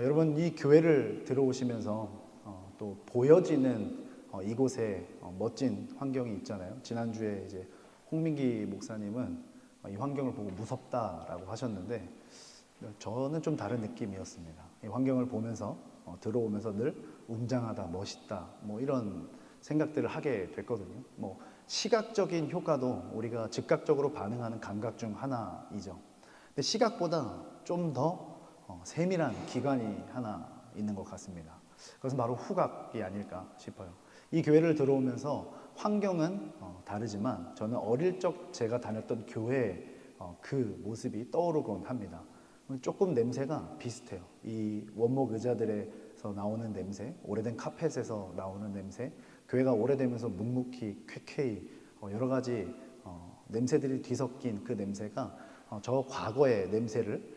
여러분, 이 교회를 들어오시면서 또 보여지는 이곳에 멋진 환경이 있잖아요. 지난주에 이제 홍민기 목사님은 이 환경을 보고 무섭다라고 하셨는데, 저는 좀 다른 느낌이었습니다. 이 환경을 보면서 들어오면서 늘 웅장하다, 멋있다, 뭐 이런 생각들을 하게 됐거든요. 뭐 시각적인 효과도 우리가 즉각적으로 반응하는 감각 중 하나이죠. 근데 시각보다 좀 더 세밀한 기관이 하나 있는 것 같습니다. 그것은 바로 후각이 아닐까 싶어요. 이 교회를 들어오면서 환경은 다르지만 저는 어릴 적 제가 다녔던 교회 그 모습이 떠오르곤 합니다. 조금 냄새가 비슷해요. 이 원목 의자들에서 나오는 냄새, 오래된 카펫에서 나오는 냄새, 교회가 오래되면서 묵묵히 쾌쾌히 여러 가지 냄새들이 뒤섞인 그 냄새가 저 과거의 냄새를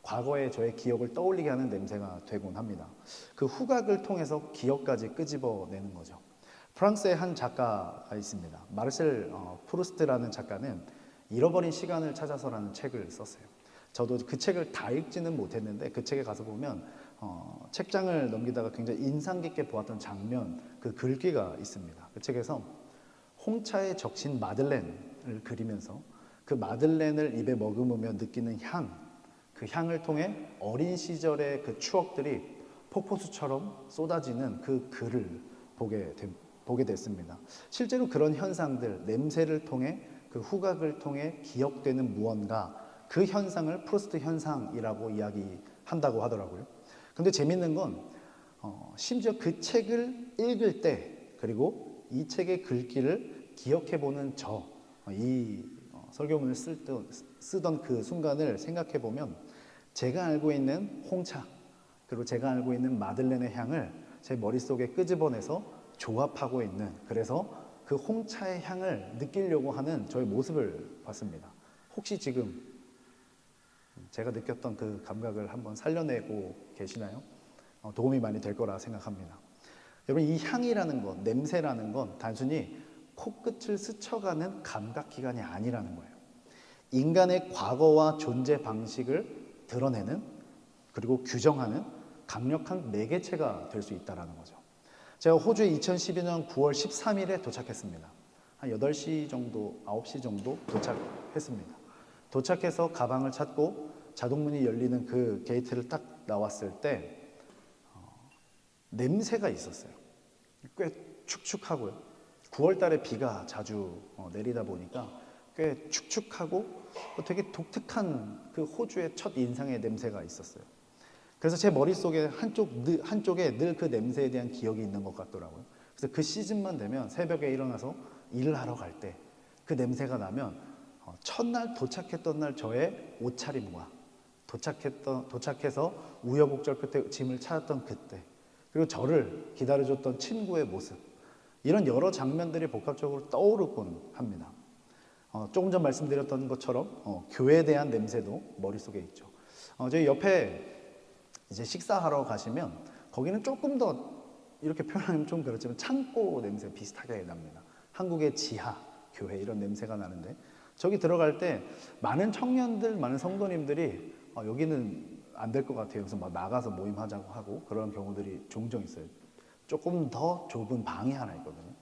과거의 저의 기억을 떠올리게 하는 냄새가 되곤 합니다. 그 후각을 통해서 기억까지 끄집어내는 거죠. 프랑스의 한 작가가 있습니다. 마르셀 프루스트라는 작가는 잃어버린 시간을 찾아서라는 책을 썼어요. 저도 그 책을 다 읽지는 못했는데 그 책에 가서 보면 책장을 넘기다가 굉장히 인상 깊게 보았던 장면, 그 글귀가 있습니다. 그 책에서 홍차에 적신 마들렌을 그리면서 그 마들렌을 입에 머금으며 느끼는 향, 그 향을 통해 어린 시절의 그 추억들이 폭포수처럼 쏟아지는 그 글을 보게 됐습니다. 실제로 그런 현상들, 냄새를 통해 그 후각을 통해 기억되는 무언가, 그 현상을 프루스트 현상이라고 이야기한다고 하더라고요. 근데 재밌는 건 심지어 그 책을 읽을 때, 그리고 이 책의 글귀를 기억해보는 이 설교문을 쓰던 그 순간을 생각해보면 제가 알고 있는 홍차, 그리고 제가 알고 있는 마들렌의 향을 제 머릿속에 끄집어내서 조합하고 있는, 그래서 그 홍차의 향을 느끼려고 하는 저의 모습을 봤습니다. 혹시 지금 제가 느꼈던 그 감각을 한번 살려내고 계시나요? 도움이 많이 될 거라 생각합니다. 여러분, 이 향이라는 것, 냄새라는 건 단순히 코끝을 스쳐가는 감각기관이 아니라는 거예요. 인간의 과거와 존재 방식을 드러내는, 그리고 규정하는 강력한 매개체가 될 수 있다는 거죠. 제가 호주에 2012년 9월 13일에 도착했습니다. 한 8시 정도, 9시 정도 도착했습니다. 도착해서 가방을 찾고 자동문이 열리는 그 게이트를 딱 나왔을 때 냄새가 있었어요. 꽤 축축하고요. 9월 달에 비가 자주 내리다 보니까 꽤 축축하고 되게 독특한 그 호주의 첫 인상의 냄새가 있었어요. 그래서 제 머릿속에 한쪽에 늘 그 냄새에 대한 기억이 있는 것 같더라고요. 그래서 그 시즌만 되면 새벽에 일어나서 일을 하러 갈 때 그 냄새가 나면 첫날 도착했던 날 저의 옷차림과 도착해서 우여곡절 끝에 짐을 찾았던 그때, 그리고 저를 기다려줬던 친구의 모습, 이런 여러 장면들이 복합적으로 떠오르곤 합니다. 조금 전 말씀드렸던 것처럼 교회에 대한 냄새도 머릿속에 있죠. 저희 옆에 이제 식사하러 가시면 거기는 조금 더 이렇게 표현하면 좀 그렇지만 창고 냄새 비슷하게 납니다. 한국의 지하, 교회 이런 냄새가 나는데 저기 들어갈 때 많은 청년들, 많은 성도님들이 여기는 안 될 것 같아요. 그래서 막 나가서 모임하자고 하고 그런 경우들이 종종 있어요. 조금 더 좁은 방이 하나 있거든요.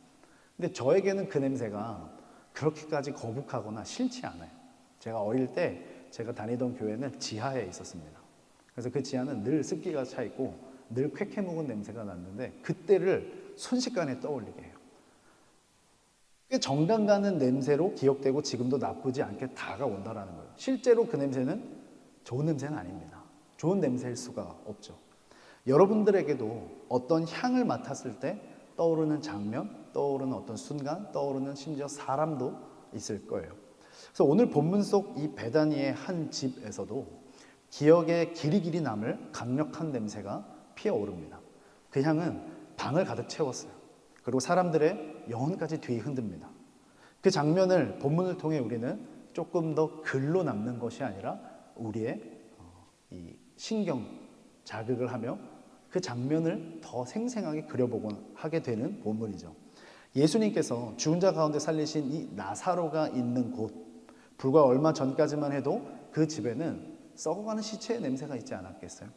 근데 저에게는 그 냄새가 그렇게까지 거북하거나 싫지 않아요. 제가 어릴 때 제가 다니던 교회는 지하에 있었습니다. 그래서 그 지하는 늘 습기가 차 있고 늘 쾌쾌 묵은 냄새가 났는데 그때를 순식간에 떠올리게 해요. 꽤 정감 가는 냄새로 기억되고 지금도 나쁘지 않게 다가온다는 거예요. 실제로 그 냄새는 좋은 냄새는 아닙니다. 좋은 냄새일 수가 없죠. 여러분들에게도 어떤 향을 맡았을 때 떠오르는 장면, 떠오르는 어떤 순간, 떠오르는 심지어 사람도 있을 거예요. 그래서 오늘 본문 속 이 베다니의 한 집에서도 기억에 길이길이 남을 강력한 냄새가 피어오릅니다. 그 향은 방을 가득 채웠어요. 그리고 사람들의 영혼까지 뒤흔듭니다. 그 장면을 본문을 통해 우리는 조금 더 글로 남는 것이 아니라 우리의 이 신경 자극을 하며 그 장면을 더 생생하게 그려보곤 하게 되는 본문이죠. 예수님께서 죽은 자 가운데 살리신 이 나사로가 있는 곳, 불과 얼마 전까지만 해도 그 집에는 썩어가는 시체의 냄새가 있지 않았겠어요?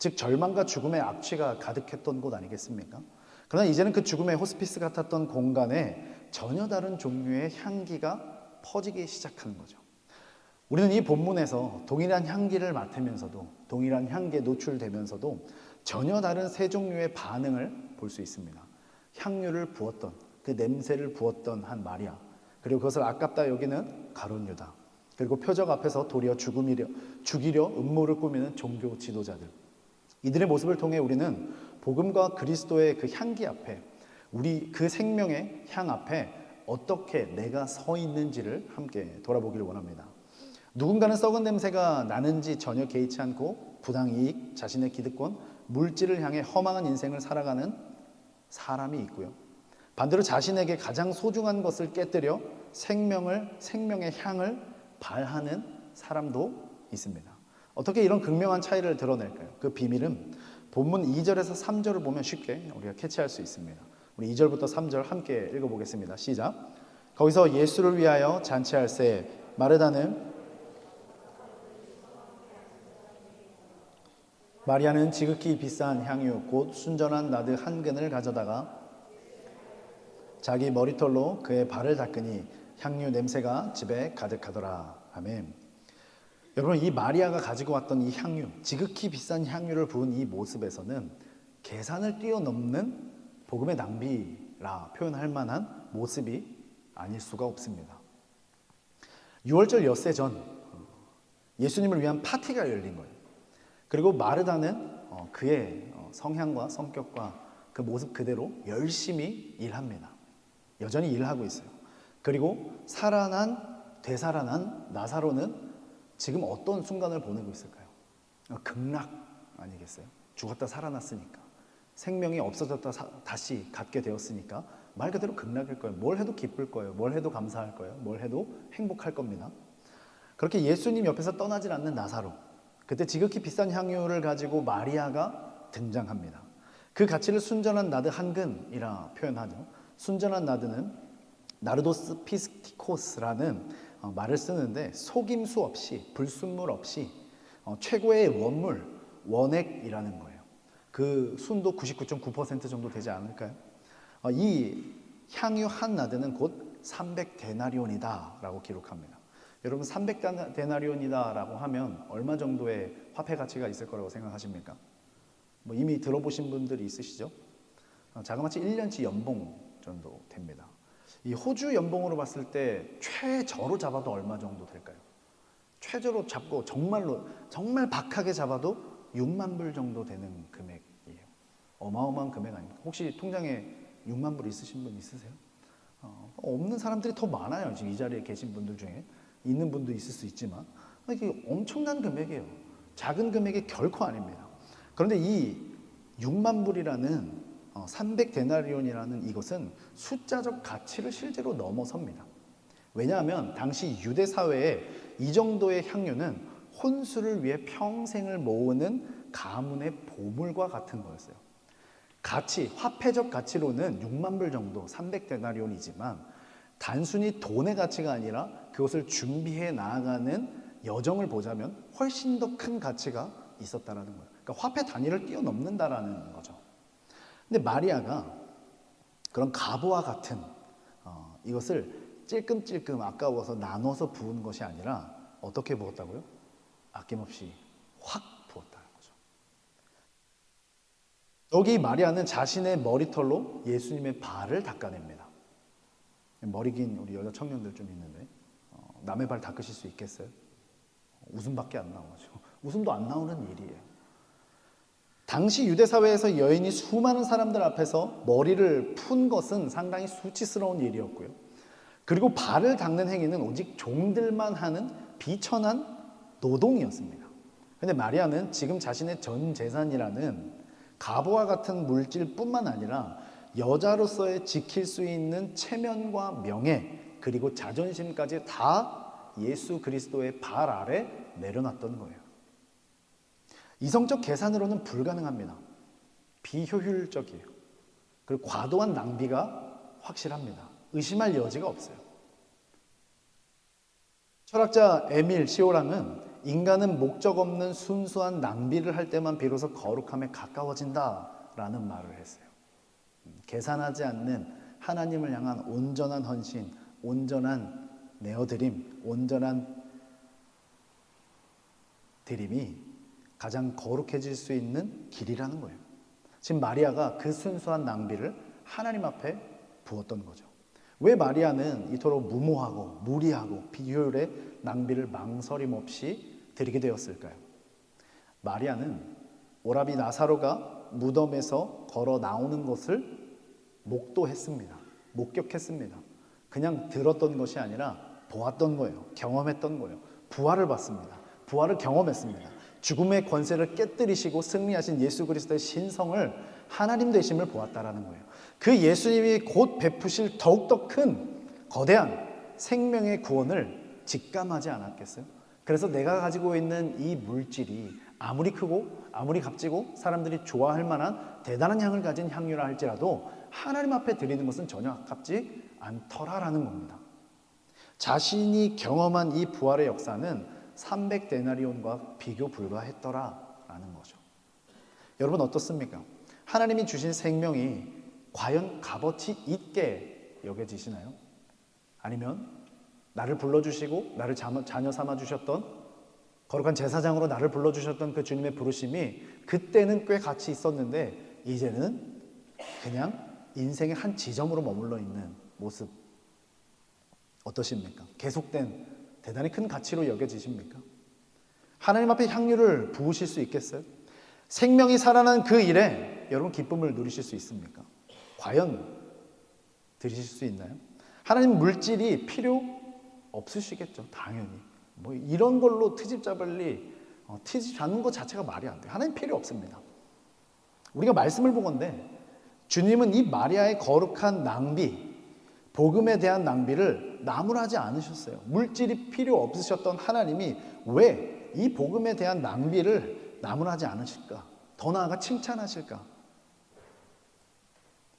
즉 절망과 죽음의 악취가 가득했던 곳 아니겠습니까? 그러나 이제는 그 죽음의 호스피스 같았던 공간에 전혀 다른 종류의 향기가 퍼지기 시작하는 거죠. 우리는 이 본문에서 동일한 향기를 맡으면서도, 동일한 향기에 노출되면서도 전혀 다른 세 종류의 반응을 볼 수 있습니다. 향유를 부었던, 그 냄새를 부었던 한 마리아, 그리고 그것을 아깝다 여기는 가룟 유다, 그리고 표적 앞에서 도리어 죽이려 음모를 꾸미는 종교 지도자들. 이들의 모습을 통해 우리는 복음과 그리스도의 그 향기 앞에, 우리 그 생명의 향 앞에 어떻게 내가 서 있는지를 함께 돌아보기를 원합니다. 누군가는 썩은 냄새가 나는지 전혀 개의치 않고 부당이익, 자신의 기득권, 물질을 향해 허망한 인생을 살아가는 사람이 있고요. 반대로 자신에게 가장 소중한 것을 깨뜨려 생명의 향을 발하는 사람도 있습니다. 어떻게 이런 극명한 차이를 드러낼까요? 그 비밀은 본문 2절에서 3절을 보면 쉽게 우리가 캐치할 수 있습니다. 우리 2절부터 3절 함께 읽어보겠습니다. 시작. 거기서 예수를 위하여 잔치할새 마리아는 지극히 비싼 향유 곧 순전한 나드 한 근을 가져다가 자기 머리털로 그의 발을 닦으니 향유 냄새가 집에 가득하더라. 아멘. 여러분, 이 마리아가 가지고 왔던 이 향유, 지극히 비싼 향유를 부은 이 모습에서는 계산을 뛰어넘는 복음의 낭비라 표현할 만한 모습이 아닐 수가 없습니다. 6월절 엿새 전 예수님을 위한 파티가 열린 거예요. 그리고 마르다는 그의 성향과 성격과 그 모습 그대로 열심히 일합니다. 여전히 일하고 있어요. 그리고 되살아난 나사로는 지금 어떤 순간을 보내고 있을까요? 극락 아니겠어요? 죽었다 살아났으니까, 생명이 없어졌다 다시 갖게 되었으니까 말 그대로 극락일 거예요. 뭘 해도 기쁠 거예요. 뭘 해도 감사할 거예요. 뭘 해도 행복할 겁니다. 그렇게 예수님 옆에서 떠나질 않는 나사로, 그때 지극히 비싼 향유를 가지고 마리아가 등장합니다. 그 가치를 순전한 나드 한 근이라 표현하죠. 순전한 나드는 나르도스 피스티코스라는 말을 쓰는데 속임수 없이, 불순물 없이 최고의 원물, 원액이라는 거예요. 그 순도 99.9% 정도 되지 않을까요? 이 향유 한 나드는 곧 300데나리온이다 라고 기록합니다. 여러분, 300데나리온이다 라고 하면 얼마 정도의 화폐 가치가 있을 거라고 생각하십니까? 이미 들어보신 분들이 있으시죠? 자그마치 1년치 연봉 정도 됩니다. 이 호주 연봉으로 봤을 때 최저로 잡아도 얼마 정도 될까요? 최저로 잡고 정말 박하게 잡아도 6만 불 정도 되는 금액이에요. 어마어마한 금액 아닙니까? 혹시 통장에 6만 불 있으신 분 있으세요? 없는 사람들이 더 많아요. 지금 이 자리에 계신 분들 중에. 있는 분도 있을 수 있지만 이게 엄청난 금액이에요. 작은 금액이 결코 아닙니다. 그런데 이 6만 불이라는 300데나리온이라는 이것은 숫자적 가치를 실제로 넘어섭니다. 왜냐하면 당시 유대 사회에 이 정도의 향유는 혼수를 위해 평생을 모으는 가문의 보물과 같은 거였어요. 화폐적 가치로는 6만 불 정도, 300데나리온이지만 단순히 돈의 가치가 아니라 그것을 준비해 나아가는 여정을 보자면 훨씬 더 큰 가치가 있었다라는 거예요. 그러니까 화폐 단위를 뛰어넘는다라는 거죠. 근데 마리아가 그런 가보와 같은 이것을 찔끔찔끔 아까워서 나눠서 부은 것이 아니라 어떻게 부었다고요? 아낌없이 확 부었다는 거죠. 여기 마리아는 자신의 머리털로 예수님의 발을 닦아냅니다. 머리 긴 우리 여자 청년들 좀 있는데 남의 발 닦으실 수 있겠어요? 웃음밖에 안 나오죠. 웃음도 안 나오는 일이에요. 당시 유대 사회에서 여인이 수많은 사람들 앞에서 머리를 푼 것은 상당히 수치스러운 일이었고요. 그리고 발을 닦는 행위는 오직 종들만 하는 비천한 노동이었습니다. 그런데 마리아는 지금 자신의 전 재산이라는 가보와 같은 물질뿐만 아니라 여자로서의 지킬 수 있는 체면과 명예 그리고 자존심까지 다 예수 그리스도의 발 아래 내려놨던 거예요. 이성적 계산으로는 불가능합니다. 비효율적이에요. 그리고 과도한 낭비가 확실합니다. 의심할 여지가 없어요. 철학자 에밀 시오랑은 인간은 목적 없는 순수한 낭비를 할 때만 비로소 거룩함에 가까워진다라는 말을 했어요. 계산하지 않는 하나님을 향한 온전한 헌신, 온전한 내어드림, 온전한 드림이 가장 거룩해질 수 있는 길이라는 거예요. 지금 마리아가 그 순수한 낭비를 하나님 앞에 부었던 거죠. 왜 마리아는 이토록 무모하고 무리하고 비효율의 낭비를 망설임 없이 드리게 되었을까요? 마리아는 오라비 나사로가 무덤에서 걸어 나오는 것을 목도했습니다. 목격했습니다. 그냥 들었던 것이 아니라 보았던 거예요. 경험했던 거예요. 부활을 봤습니다. 부활을 경험했습니다. 죽음의 권세를 깨뜨리시고 승리하신 예수 그리스도의 신성을 하나님 되심을 보았다라는 거예요. 그 예수님이 곧 베푸실 더욱더 큰 거대한 생명의 구원을 직감하지 않았겠어요? 그래서 내가 가지고 있는 이 물질이 아무리 크고 아무리 값지고 사람들이 좋아할 만한 대단한 향을 가진 향유라 할지라도 하나님 앞에 드리는 것은 전혀 아깝지 않더라라는 겁니다. 자신이 경험한 이 부활의 역사는 300데나리온과 비교 불가했더라라는 거죠. 여러분 어떻습니까? 하나님이 주신 생명이 과연 값어치 있게 여겨지시나요? 아니면 나를 불러주시고 나를 자녀 삼아주셨던 거룩한 제사장으로 나를 불러주셨던 그 주님의 부르심이 그때는 꽤 가치 있었는데 이제는 그냥 인생의 한 지점으로 머물러 있는 모습 어떠십니까? 계속된 대단히 큰 가치로 여겨지십니까? 하나님 앞에 향유를 부으실 수 있겠어요? 생명이 살아난 그 일에 여러분 기쁨을 누리실 수 있습니까? 과연 드리실 수 있나요? 하나님 물질이 필요 없으시겠죠. 당연히. 뭐 이런 걸로 트집 잡는 것 자체가 말이 안 돼요. 하나님 필요 없습니다. 우리가 말씀을 보건대 주님은 이 마리아의 거룩한 낭비, 복음에 대한 낭비를 나무라지 않으셨어요. 물질이 필요 없으셨던 하나님이 왜 이 복음에 대한 낭비를 나무라지 않으실까? 더 나아가 칭찬하실까?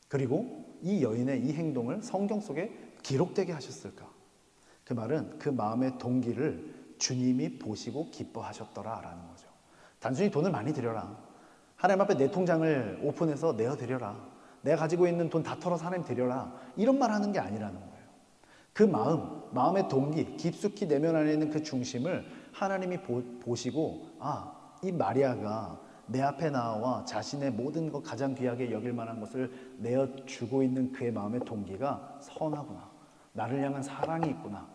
그리고 이 여인의 이 행동을 성경 속에 기록되게 하셨을까? 그 말은 그 마음의 동기를 주님이 보시고 기뻐하셨더라라는 거죠. 단순히 돈을 많이 드려라. 하나님 앞에 내 통장을 오픈해서 내어드려라. 내가 가지고 있는 돈 다 털어서 하나님 드려라. 이런 말 하는 게 아니라는 거예요. 그 마음의 동기, 깊숙이 내면 안에 있는 그 중심을 하나님이 보시고 이 마리아가 내 앞에 나와 자신의 모든 것 가장 귀하게 여길 만한 것을 내어주고 있는 그의 마음의 동기가 선하구나. 나를 향한 사랑이 있구나.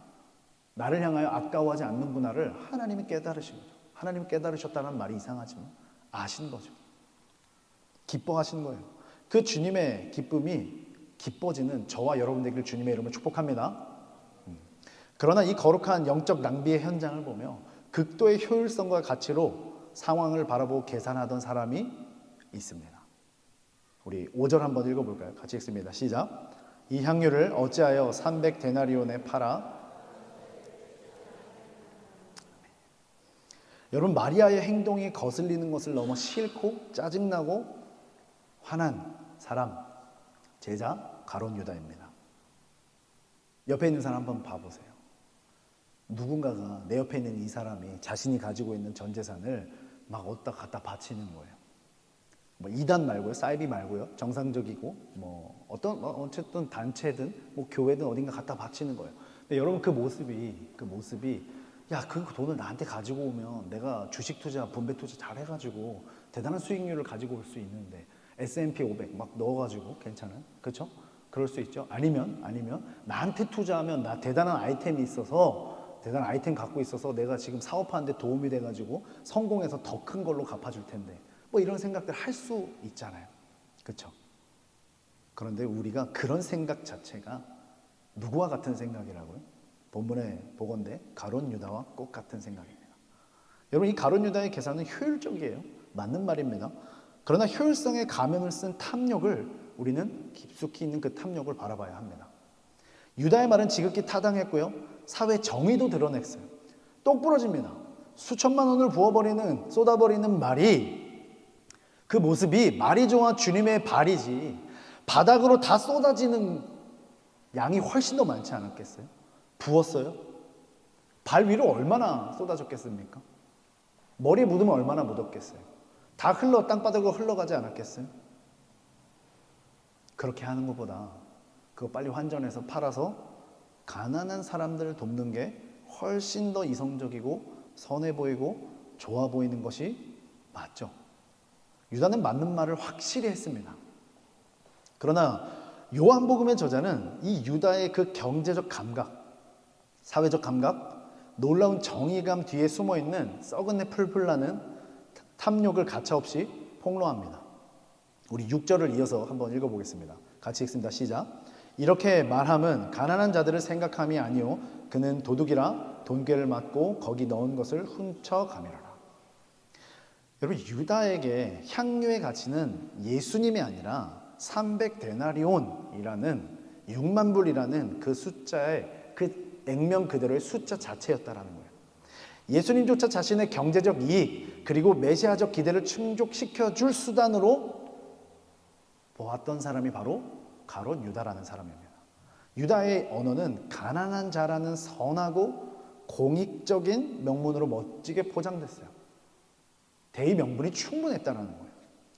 나를 향하여 아까워하지 않는구나를 하나님이 깨달으신 거죠. 하나님이 깨달으셨다는 말이 이상하지만 아신 거죠. 기뻐하신 거예요. 그 주님의 기쁨이 기뻐지는 저와 여러분 되기를 주님의 이름으로 축복합니다. 그러나 이 거룩한 영적 낭비의 현장을 보며 극도의 효율성과 가치로 상황을 바라보고 계산하던 사람이 있습니다. 우리 5절 한번 읽어볼까요? 같이 읽습니다. 시작. 이 향유를 어찌하여 300데나리온에 팔아. 여러분 마리아의 행동이 거슬리는 것을 너무 싫고 짜증나고 화난 사람 제자 가룟 유다입니다. 옆에 있는 사람 한번 봐보세요. 누군가가 내 옆에 있는 이 사람이 자신이 가지고 있는 전 재산을 막 어디다 갖다 바치는 거예요. 뭐 이단 말고요, 사이비 말고요, 정상적이고 뭐 어쨌든 단체든 뭐 교회든 어딘가 갖다 바치는 거예요. 근데 여러분 그 모습이 야, 그 돈을 나한테 가지고 오면 내가 주식 투자, 분배 투자 잘 해가지고 대단한 수익률을 가지고 올 수 있는데 S&P 500 막 넣어가지고 괜찮아요? 그렇죠? 그럴 수 있죠. 아니면 나한테 투자하면 나 대단한 아이템이 있어서 대단한 아이템 갖고 있어서 내가 지금 사업하는데 도움이 돼가지고 성공해서 더 큰 걸로 갚아줄 텐데 뭐 이런 생각들 할 수 있잖아요. 그렇죠? 그런데 우리가 그런 생각 자체가 누구와 같은 생각이라고요? 본문에 보건대 가룟 유다와 꼭 같은 생각입니다. 여러분 이 가룟 유다의 계산은 효율적이에요. 맞는 말입니다. 그러나 효율성의 가면을 쓴 탐욕을 우리는 깊숙이 있는 그 탐욕을 바라봐야 합니다. 유다의 말은 지극히 타당했고요. 사회 정의도 드러냈어요. 똑부러집니다. 수천만 원을 부어버리는 쏟아버리는 말이 그 모습이 말이 좋아 주님의 발이지 바닥으로 다 쏟아지는 양이 훨씬 더 많지 않았겠어요? 부었어요? 발 위로 얼마나 쏟아졌겠습니까? 머리에 묻으면 얼마나 묻었겠어요? 다 땅바닥으로 흘러가지 않았겠어요? 그렇게 하는 것보다 그거 빨리 환전해서 팔아서 가난한 사람들을 돕는 게 훨씬 더 이성적이고 선해 보이고 좋아 보이는 것이 맞죠. 유다는 맞는 말을 확실히 했습니다. 그러나 요한복음의 저자는 이 유다의 그 경제적 감각, 사회적 감각, 놀라운 정의감 뒤에 숨어있는 썩은 내 풀풀 나는 탐욕을 가차없이 폭로합니다. 우리 6절을 이어서 한번 읽어보겠습니다. 같이 읽습니다. 시작. 이렇게 말함은 가난한 자들을 생각함이 아니요 그는 도둑이라 돈꾀를 맞고 거기 넣은 것을 훔쳐가미라라. 여러분, 유다에게 향료의 가치는 예수님이 아니라 300데나리온이라는 6만 불이라는 그 숫자의 그 액면 그대로의 숫자 자체였다라는 거예요. 예수님조차 자신의 경제적 이익 그리고 메시아적 기대를 충족시켜 줄 수단으로 보았던 사람이 바로 가롯 유다라는 사람입니다. 유다의 언어는 가난한 자라는 선하고 공익적인 명문으로 멋지게 포장됐어요. 대의 명분이 충분했다는 거예요.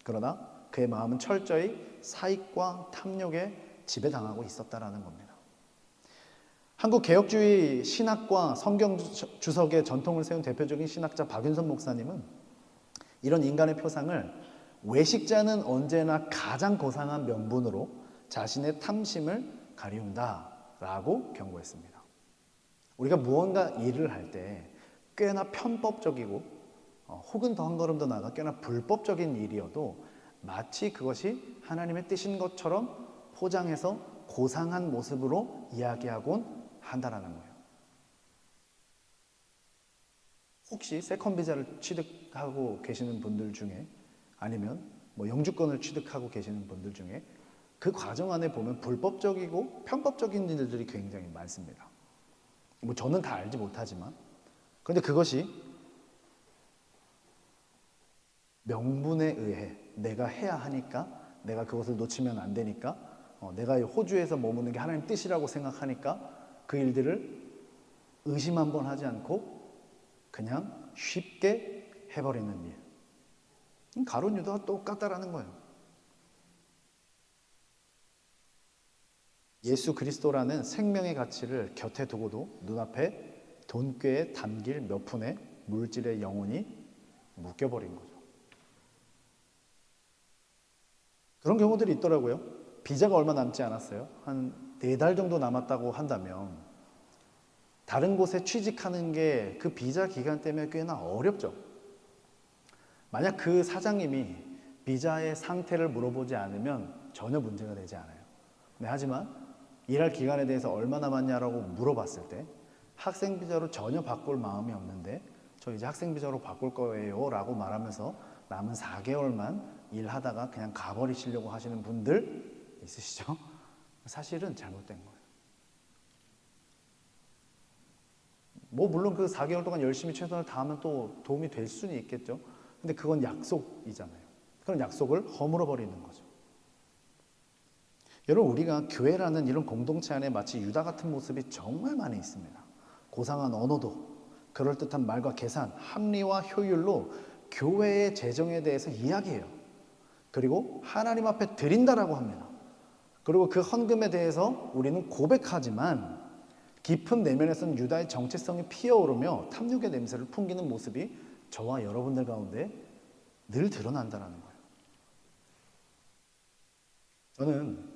그러나 그의 마음은 철저히 사익과 탐욕에 지배당하고 있었다는 겁니다. 한국 개혁주의 신학과 성경 주석의 전통을 세운 대표적인 신학자 박윤선 목사님은 이런 인간의 표상을 외식자는 언제나 가장 고상한 명분으로 자신의 탐심을 가리운다라고 경고했습니다. 우리가 무언가 일을 할 때 꽤나 편법적이고 혹은 더 한 걸음 더 나아가 꽤나 불법적인 일이어도 마치 그것이 하나님의 뜻인 것처럼 포장해서 고상한 모습으로 이야기하곤 한다라는 거예요. 혹시 세컨 비자를 취득하고 계시는 분들 중에 아니면 영주권을 취득하고 계시는 분들 중에 그 과정 안에 보면 불법적이고 편법적인 일들이 굉장히 많습니다. 저는 다 알지 못하지만 그런데 그것이 명분에 의해 내가 해야 하니까 내가 그것을 놓치면 안 되니까 내가 호주에서 머무는 게 하나님 뜻이라고 생각하니까 그 일들을 의심 한번 하지 않고 그냥 쉽게 해버리는 일. 가룟 유다와 똑같다라는 거예요. 예수 그리스도라는 생명의 가치를 곁에 두고도 눈앞에 돈꾀에 담길 몇 푼의 물질의 영혼이 묶여버린 거죠. 그런 경우들이 있더라고요. 비자가 얼마 남지 않았어요. 한 4달 정도 남았다고 한다면 다른 곳에 취직하는 게 그 비자 기간 때문에 꽤나 어렵죠. 만약 그 사장님이 비자의 상태를 물어보지 않으면 전혀 문제가 되지 않아요. 네, 하지만 일할 기간에 대해서 얼마 남았냐라고 물어봤을 때 학생 비자로 전혀 바꿀 마음이 없는데 저 이제 학생 비자로 바꿀 거예요 라고 말하면서 남은 4개월만 일하다가 그냥 가버리시려고 하시는 분들 있으시죠? 사실은 잘못된 거예요. 물론 그 4개월 동안 열심히 최선을 다하면 또 도움이 될 수는 있겠죠. 근데 그건 약속이잖아요. 그런 약속을 허물어 버리는 거죠. 여러분, 우리가 교회라는 이런 공동체 안에 마치 유다 같은 모습이 정말 많이 있습니다. 고상한 언어도 그럴듯한 말과 계산, 합리와 효율로 교회의 재정에 대해서 이야기해요. 그리고 하나님 앞에 드린다라고 합니다. 그리고 그 헌금에 대해서 우리는 고백하지만 깊은 내면에서는 유다의 정체성이 피어오르며 탐욕의 냄새를 풍기는 모습이 저와 여러분들 가운데 늘 드러난다는 거예요. 저는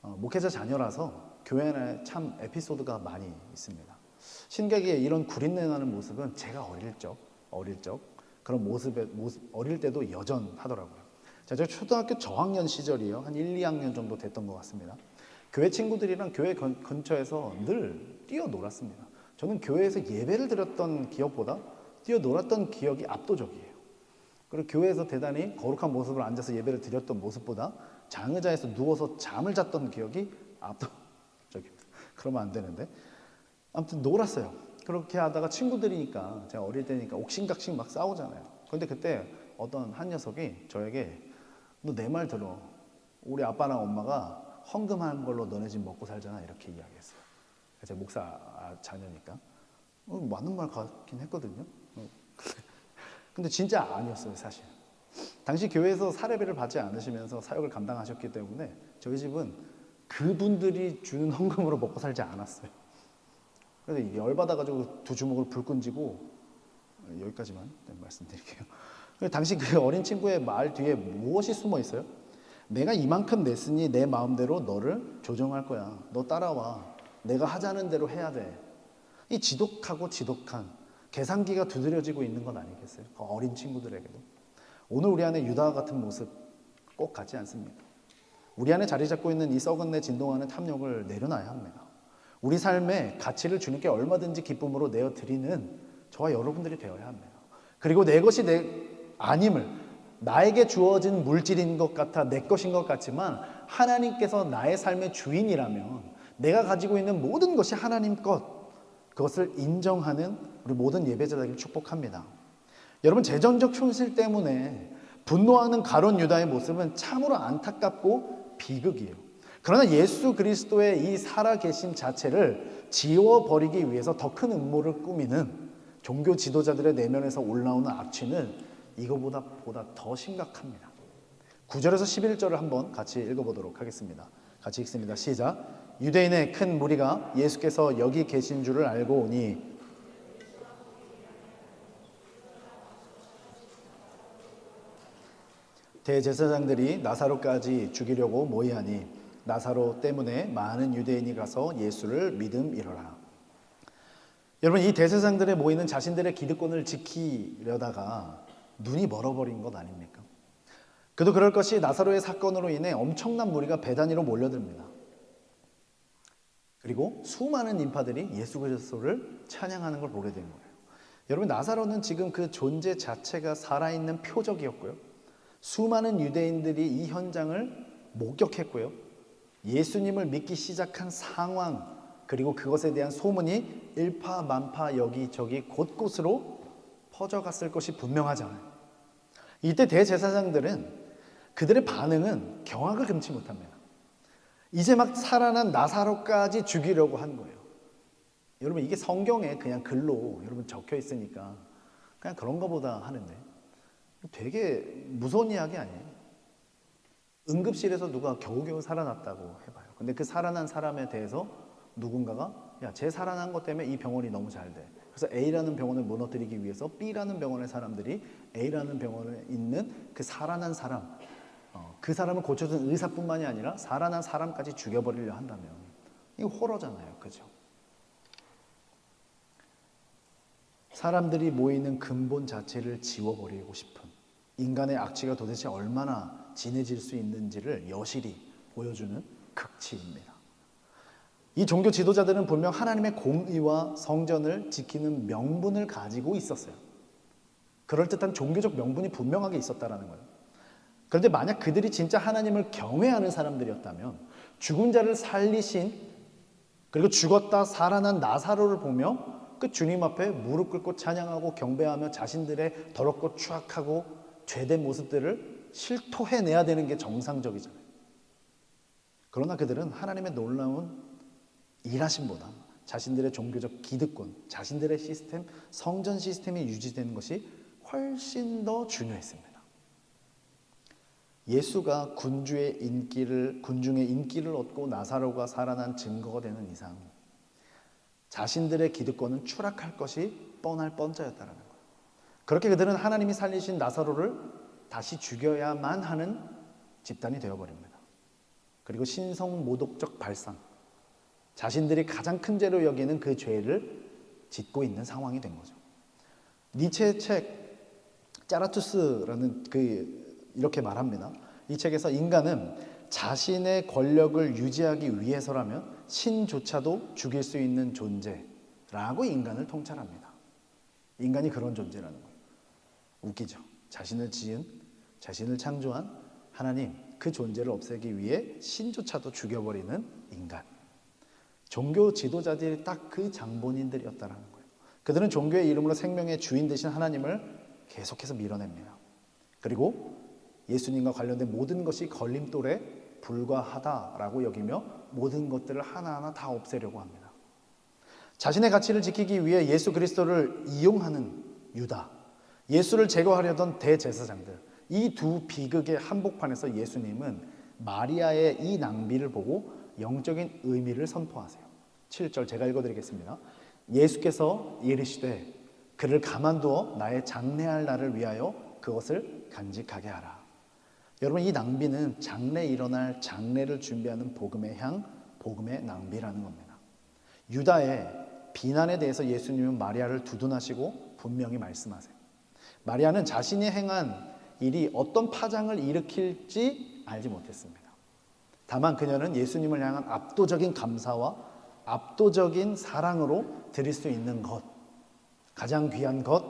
목회자 자녀라서 교회 안에 참 에피소드가 많이 있습니다. 신기하게 이런 구린내나는 모습은 제가 어릴 적 그런 모습 어릴 때도 여전하더라고요. 제가 초등학교 저학년 시절이요. 한 1, 2학년 정도 됐던 것 같습니다. 교회 친구들이랑 교회 근처에서 늘 뛰어놀았습니다. 저는 교회에서 예배를 드렸던 기억보다 뛰어놀았던 기억이 압도적이에요. 그리고 교회에서 대단히 거룩한 모습으로 앉아서 예배를 드렸던 모습보다 장의자에서 누워서 잠을 잤던 기억이 압도적입니다. 그러면 안 되는데 아무튼 놀았어요. 그렇게 하다가 친구들이니까 제가 어릴 때니까 옥신각신 막 싸우잖아요. 그런데 그때 어떤 한 녀석이 저에게 너 내 말 들어. 우리 아빠랑 엄마가 헌금한 걸로 너네 집 먹고 살잖아. 이렇게 이야기했어요. 제가 목사 자녀니까 맞는 말 같긴 했거든요. 근데 진짜 아니었어요, 사실. 당시 교회에서 사례비를 받지 않으시면서 사역을 감당하셨기 때문에 저희 집은 그분들이 주는 헌금으로 먹고 살지 않았어요. 그래서 열받아가지고 두 주먹을 불끈 쥐고, 여기까지만 말씀드릴게요. 당시 그 어린 친구의 말 뒤에 무엇이 숨어 있어요? 내가 이만큼 냈으니 내 마음대로 너를 조정할 거야. 너 따라와. 내가 하자는 대로 해야 돼. 이 지독하고 지독한 계산기가 두드려지고 있는 건 아니겠어요? 그 어린 친구들에게도. 오늘 우리 안에 유다와 같은 모습 꼭 같지 않습니다. 우리 안에 자리 잡고 있는 이 썩은 내 진동하는 탐욕을 내려놔야 합니다. 우리 삶에 가치를 주님께 얼마든지 기쁨으로 내어드리는 저와 여러분들이 되어야 합니다. 그리고 내 것이 내 아님을, 나에게 주어진 물질인 것 같아 내 것인 것 같지만 하나님께서 나의 삶의 주인이라면 내가 가지고 있는 모든 것이 하나님 것, 그것을 인정하는 우리 모든 예배자들에게 축복합니다. 여러분, 재정적 손실 때문에 분노하는 가룟 유다의 모습은 참으로 안타깝고 비극이에요. 그러나 예수 그리스도의 이 살아계심 자체를 지워버리기 위해서 더 큰 음모를 꾸미는 종교 지도자들의 내면에서 올라오는 악취는 이거보다 더 심각합니다. 9절에서 11절을 한번 같이 읽어보도록 하겠습니다. 같이 읽습니다. 시작. 유대인의 큰 무리가 예수께서 여기 계신 줄을 알고 오니 대제사장들이 나사로까지 죽이려고 모이하니 나사로 때문에 많은 유대인이 가서 예수를 믿음이로라. 여러분, 이 대제사장들의 모이는 자신들의 기득권을 지키려다가 눈이 멀어버린 것 아닙니까? 그도 그럴 것이 나사로의 사건으로 인해 엄청난 무리가 배단위로 몰려듭니다. 그리고 수많은 인파들이 예수 그리스도를 찬양하는 걸 보게 된 거예요. 여러분, 나사로는 지금 그 존재 자체가 살아있는 표적이었고요. 수많은 유대인들이 이 현장을 목격했고요. 예수님을 믿기 시작한 상황, 그리고 그것에 대한 소문이 일파만파 여기저기 곳곳으로 퍼져갔을 것이 분명하잖아요. 이때 대제사장들은 그들의 반응은 경악을 금치 못합니다. 이제 막 살아난 나사로까지 죽이려고 한 거예요. 여러분, 이게 성경에 그냥 글로 여러분 적혀 있으니까 그냥 그런가 보다 하는데 되게 무서운 이야기 아니에요? 응급실에서 누가 겨우겨우 살아났다고 해봐요. 근데 그 살아난 사람에 대해서 누군가가 야, 쟤 살아난 것 때문에 이 병원이 너무 잘 돼. 그래서 A라는 병원을 무너뜨리기 위해서 B라는 병원의 사람들이 A라는 병원에 있는 그 살아난 사람, 그 사람을 고쳐준 의사뿐만이 아니라 살아난 사람까지 죽여버리려 한다면 이거 호러잖아요. 그죠? 사람들이 모이는 근본 자체를 지워버리고 싶은 인간의 악취가 도대체 얼마나 진해질 수 있는지를 여실히 보여주는 극치입니다. 이 종교 지도자들은 분명 하나님의 공의와 성전을 지키는 명분을 가지고 있었어요. 그럴듯한 종교적 명분이 분명하게 있었다는 거예요. 그런데 만약 그들이 진짜 하나님을 경외하는 사람들이었다면 죽은 자를 살리신, 그리고 죽었다 살아난 나사로를 보며 그 주님 앞에 무릎 꿇고 찬양하고 경배하며 자신들의 더럽고 추악하고 죄된 모습들을 실토해내야 되는 게 정상적이잖아요. 그러나 그들은 하나님의 놀라운 일하심보다 자신들의 종교적 기득권, 자신들의 시스템, 성전 시스템이 유지되는 것이 훨씬 더 중요했습니다. 예수가 군중의 인기를 얻고 나사로가 살아난 증거가 되는 이상 자신들의 기득권은 추락할 것이 뻔할 뻔자였다는 거예요. 그렇게 그들은 하나님이 살리신 나사로를 다시 죽여야만 하는 집단이 되어버립니다. 그리고 신성모독적 발상, 자신들이 가장 큰 죄로 여기는 그 죄를 짓고 있는 상황이 된 거죠. 니체의 책 짜라투스라는 이렇게 말합니다. 이 책에서 인간은 자신의 권력을 유지하기 위해서라면 신조차도 죽일 수 있는 존재라고 인간을 통찰합니다. 인간이 그런 존재라는 거예요. 웃기죠. 자신을 지은, 자신을 창조한 하나님, 그 존재를 없애기 위해 신조차도 죽여버리는 인간. 종교 지도자들이 딱 그 장본인들이었다는 거예요. 그들은 종교의 이름으로 생명의 주인 되신 하나님을 계속해서 밀어냅니다. 그리고 예수님과 관련된 모든 것이 걸림돌에 불과하다라고 여기며 모든 것들을 하나하나 다 없애려고 합니다. 자신의 가치를 지키기 위해 예수 그리스도를 이용하는 유다, 예수를 제거하려던 대제사장들, 이 두 비극의 한복판에서 예수님은 마리아의 이 낭비를 보고 영적인 의미를 선포하세요. 7절 제가 읽어드리겠습니다. 예수께서 이르시되 그를 가만두어 나의 장례할 날을 위하여 그것을 간직하게 하라. 여러분, 이 낭비는 장래에 일어날 장례를 준비하는 복음의 향, 복음의 낭비라는 겁니다. 유다의 비난에 대해서 예수님은 마리아를 두둔하시고 분명히 말씀하세요. 마리아는 자신이 행한 일이 어떤 파장을 일으킬지 알지 못했습니다. 다만 그녀는 예수님을 향한 압도적인 감사와 압도적인 사랑으로 드릴 수 있는 것, 가장 귀한 것,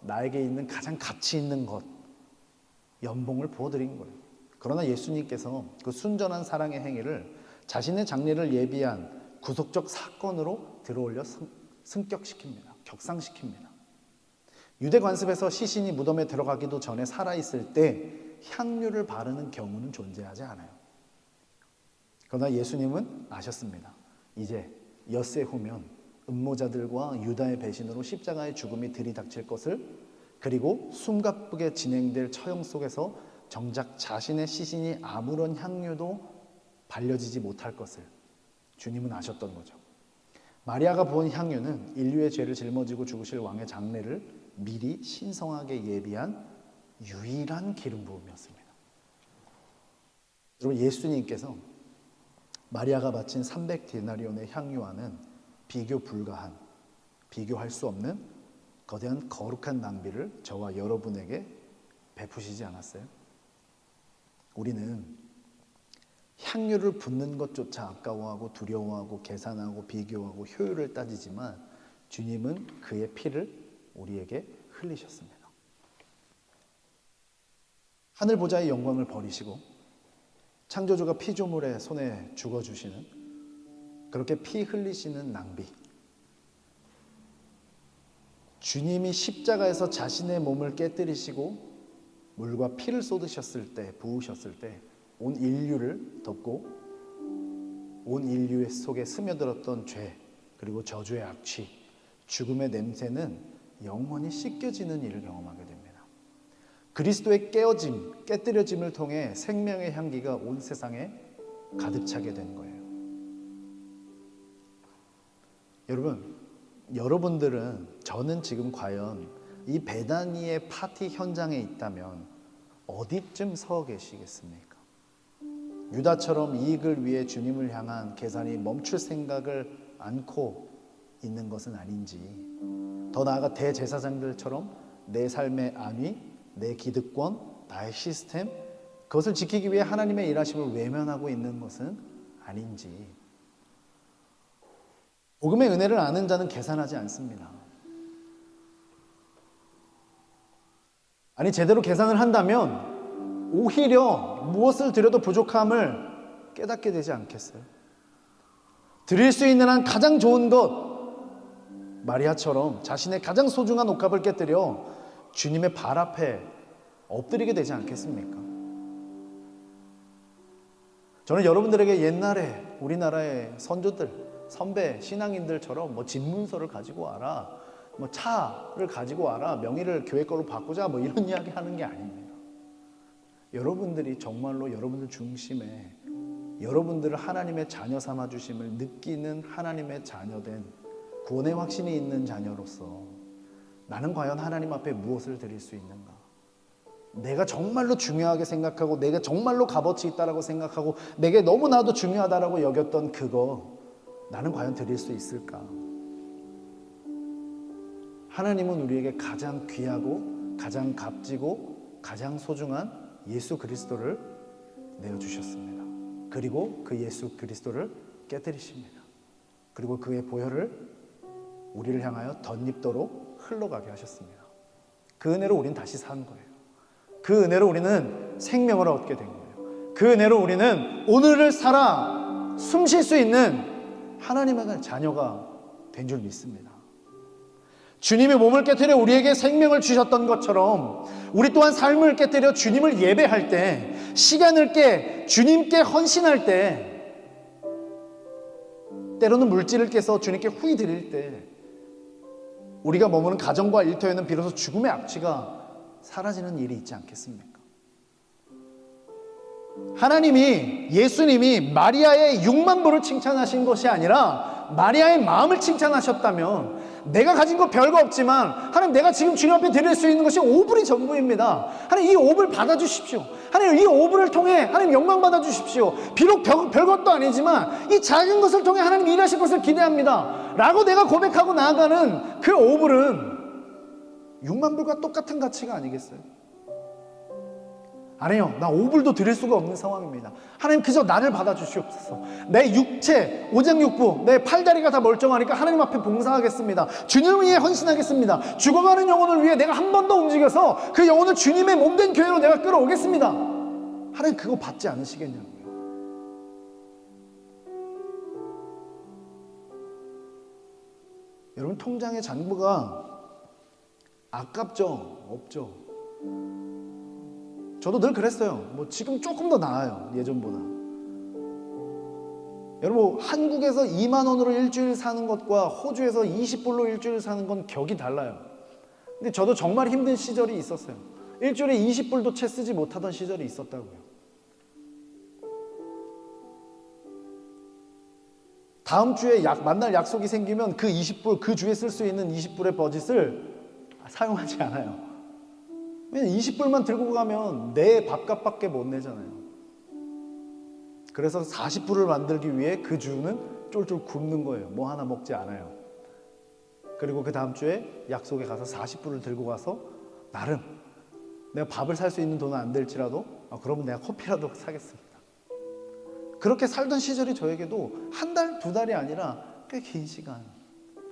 나에게 있는 가장 가치 있는 것, 연봉을 부어드린 거예요. 그러나 예수님께서 그 순전한 사랑의 행위를 자신의 장례를 예비한 구속적 사건으로 들어올려 승격시킵니다. 격상시킵니다. 유대 관습에서 시신이 무덤에 들어가기도 전에 살아있을 때 향유를 바르는 경우는 존재하지 않아요. 그러나 예수님은 아셨습니다. 이제 엿새 후면 음모자들과 유다의 배신으로 십자가의 죽음이 들이닥칠 것을, 그리고 숨가쁘게 진행될 처형 속에서 정작 자신의 시신이 아무런 향유도 발려지지 못할 것을 주님은 아셨던 거죠. 마리아가 부은 향유는 인류의 죄를 짊어지고 죽으실 왕의 장례를 미리 신성하게 예비한 유일한 기름 부음이었습니다. 여러분, 예수님께서 마리아가 바친 300데나리온의 향유와는 비교 불가한, 비교할 수 없는 거대한 거룩한 낭비를 저와 여러분에게 베푸시지 않았어요? 우리는 향유를 붓는 것조차 아까워하고 두려워하고 계산하고 비교하고 효율을 따지지만 주님은 그의 피를 우리에게 흘리셨습니다. 하늘 보좌의 영광을 버리시고 창조주가 피조물의 손에 죽어주시는, 그렇게 피 흘리시는 낭비, 주님이 십자가에서 자신의 몸을 깨뜨리시고 물과 피를 쏟으셨을 때, 부으셨을 때 온 인류를 덮고 온 인류 속에 스며들었던 죄, 그리고 저주의 악취, 죽음의 냄새는 영원히 씻겨지는 일을 경험하게 됩니다. 그리스도의 깨어짐, 깨뜨려짐을 통해 생명의 향기가 온 세상에 가득 차게 된 거예요. 여러분들은, 저는 지금 과연 이 베다니의 파티 현장에 있다면 어디쯤 서 계시겠습니까? 유다처럼 이익을 위해 주님을 향한 계산이 멈출 생각을 않고 있는 것은 아닌지, 더 나아가 대제사장들처럼 내 삶의 안위, 내 기득권, 나의 시스템, 그것을 지키기 위해 하나님의 일하심을 외면하고 있는 것은 아닌지. 복음의 은혜를 아는 자는 계산하지 않습니다. 아니, 제대로 계산을 한다면 오히려 무엇을 드려도 부족함을 깨닫게 되지 않겠어요? 드릴 수 있는 한 가장 좋은 것, 마리아처럼 자신의 가장 소중한 옷값을 깨뜨려 주님의 발 앞에 엎드리게 되지 않겠습니까? 저는 여러분들에게 옛날에 우리나라의 선조들, 선배, 신앙인들처럼 집문서를 가지고 와라, 차를 가지고 와라, 명의를 교회 거로 바꾸자, 이런 이야기 하는 게 아닙니다. 여러분들이 정말로 여러분들 중심에 여러분들을 하나님의 자녀 삼아 주심을 느끼는 하나님의 자녀된 구원의 확신이 있는 자녀로서 나는 과연 하나님 앞에 무엇을 드릴 수 있는가? 내가 정말로 중요하게 생각하고 내가 정말로 값어치 있다라고 생각하고 내게 너무나도 중요하다라고 여겼던 그거 나는 과연 드릴 수 있을까? 하나님은 우리에게 가장 귀하고 가장 값지고 가장 소중한 예수 그리스도를 내어주셨습니다. 그리고 그 예수 그리스도를 깨뜨리십니다. 그리고 그의 보혈을 우리를 향하여 덧입도록 흘러가게 하셨습니다. 그 은혜로 우리는 다시 산 거예요. 그 은혜로 우리는 생명을 얻게 된 거예요. 그 은혜로 우리는 오늘을 살아 숨 쉴 수 있는 하나님의 자녀가 된 줄 믿습니다. 주님이 몸을 깨뜨려 우리에게 생명을 주셨던 것처럼 우리 또한 삶을 깨뜨려 주님을 예배할 때, 시간을 깨 주님께 헌신할 때, 때로는 물질을 깨서 주님께 후히 드릴 때 우리가 머무는 가정과 일터에는 비로소 죽음의 악취가 사라지는 일이 있지 않겠습니까? 하나님이, 예수님이 마리아의 6만 부를 칭찬하신 것이 아니라 마리아의 마음을 칭찬하셨다면, 내가 가진 거 별거 없지만 하나님, 내가 지금 주님 앞에 드릴 수 있는 것이 5불이 전부입니다. 하나님, 이 5불 받아주십시오. 하나님, 이 5불을 통해 하나님 영광 받아주십시오. 비록 별것도 아니지만 이 작은 것을 통해 하나님 일하실 것을 기대합니다 라고 내가 고백하고 나아가는 그 5불은 6만 불과 똑같은 가치가 아니겠어요? 아니요, 나 5불도 드릴 수가 없는 상황입니다. 하나님, 그저 나를 받아주시옵소서. 내 육체, 오장육부, 내 팔다리가 다 멀쩡하니까 하나님 앞에 봉사하겠습니다. 주님을 위해 헌신하겠습니다. 죽어가는 영혼을 위해 내가 한 번 더 움직여서 그 영혼을 주님의 몸된 교회로 내가 끌어오겠습니다. 하나님, 그거 받지 않으시겠냐고요. 여러분, 통장의 잔고가 아깝죠? 없죠? 저도 늘 그랬어요. 지금 조금 더 나아요, 예전보다. 여러분, 한국에서 2만 원으로 일주일 사는 것과 호주에서 20불로 일주일 사는 건 격이 달라요. 근데 저도 정말 힘든 시절이 있었어요. 일주일에 20불도 채 쓰지 못하던 시절이 있었다고요. 다음 주에 만날 약속이 생기면 그 20불, 그 주에 쓸 수 있는 20불의 버짓을 사용하지 않아요. 왜냐면 20불만 들고 가면 내 밥값밖에 못 내잖아요. 그래서 40불을 만들기 위해 그 주는 쫄쫄 굶는 거예요. 뭐 하나 먹지 않아요. 그리고 그 다음 주에 약속에 가서 40불을 들고 가서 나름 내가 밥을 살 수 있는 돈은 안 될지라도 그러면 내가 커피라도 사겠습니다. 그렇게 살던 시절이 저에게도 한 달, 두 달이 아니라 꽤 긴 시간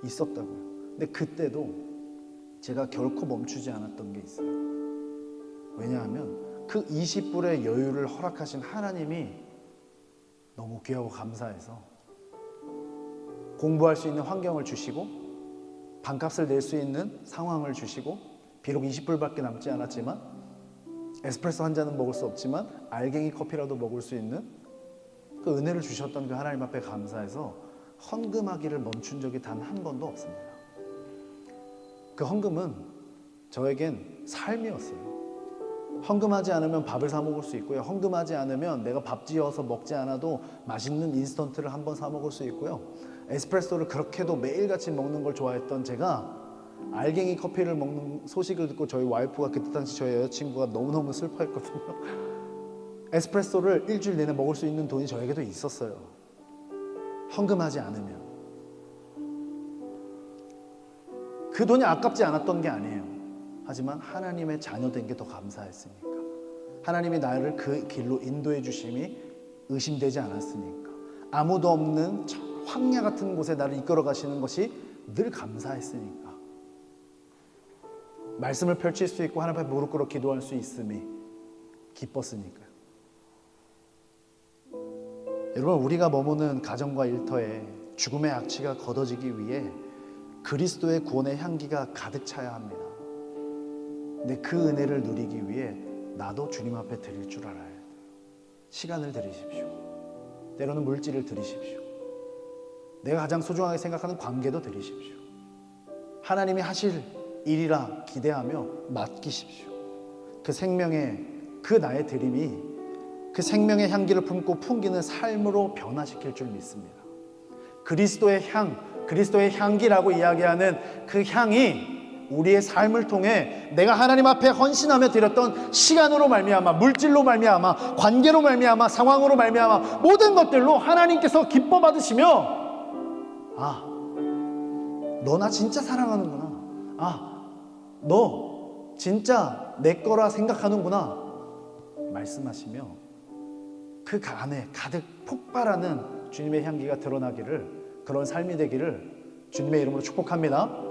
있었다고요. 근데 그때도 제가 결코 멈추지 않았던 게 있어요. 왜냐하면 그 20불의 여유를 허락하신 하나님이 너무 귀하고 감사해서 공부할 수 있는 환경을 주시고 반값을 낼 수 있는 상황을 주시고, 비록 20불밖에 남지 않았지만 에스프레소 한 잔은 먹을 수 없지만 알갱이 커피라도 먹을 수 있는 그 은혜를 주셨던 그 하나님 앞에 감사해서 헌금하기를 멈춘 적이 단 한 번도 없습니다. 그 헌금은 저에겐 삶이었어요. 헌금하지 않으면 밥을 사 먹을 수 있고요. 헌금하지 않으면 내가 밥 지어서 먹지 않아도 맛있는 인스턴트를 한번 사 먹을 수 있고요. 에스프레소를 그렇게도 매일같이 먹는 걸 좋아했던 제가 알갱이 커피를 먹는 소식을 듣고 저희 와이프가, 그때 당시 저희 여자친구가 너무너무 슬퍼했거든요. 에스프레소를 일주일 내내 먹을 수 있는 돈이 저에게도 있었어요. 헌금하지 않으면. 그 돈이 아깝지 않았던 게 아니에요. 하지만 하나님의 자녀된 게 더 감사했으니까. 하나님이 나를 그 길로 인도해 주심이 의심되지 않았으니까. 아무도 없는 황야 같은 곳에 나를 이끌어 가시는 것이 늘 감사했으니까. 말씀을 펼칠 수 있고 하나님 앞에 무릎 꿇어 기도할 수 있음이 기뻤으니까요. 여러분, 우리가 머무는 가정과 일터에 죽음의 악취가 걷어지기 위해 그리스도의 구원의 향기가 가득 차야 합니다. 근데 그 은혜를 누리기 위해 나도 주님 앞에 드릴 줄 알아야 돼요. 시간을 드리십시오. 때로는 물질을 드리십시오. 내가 가장 소중하게 생각하는 관계도 드리십시오. 하나님이 하실 일이라 기대하며 맡기십시오. 그 생명의, 그 나의 드림이 그 생명의 향기를 품고 풍기는 삶으로 변화시킬 줄 믿습니다. 그리스도의 향, 그리스도의 향기라고 이야기하는 그 향이 우리의 삶을 통해 내가 하나님 앞에 헌신하며 드렸던 시간으로 말미암아, 물질로 말미암아, 관계로 말미암아, 상황으로 말미암아, 모든 것들로 하나님께서 기뻐 받으시며, 너 나 진짜 사랑하는구나, 너 진짜 내 거라 생각하는구나 말씀하시며, 그 안에 가득 폭발하는 주님의 향기가 드러나기를, 그런 삶이 되기를 주님의 이름으로 축복합니다.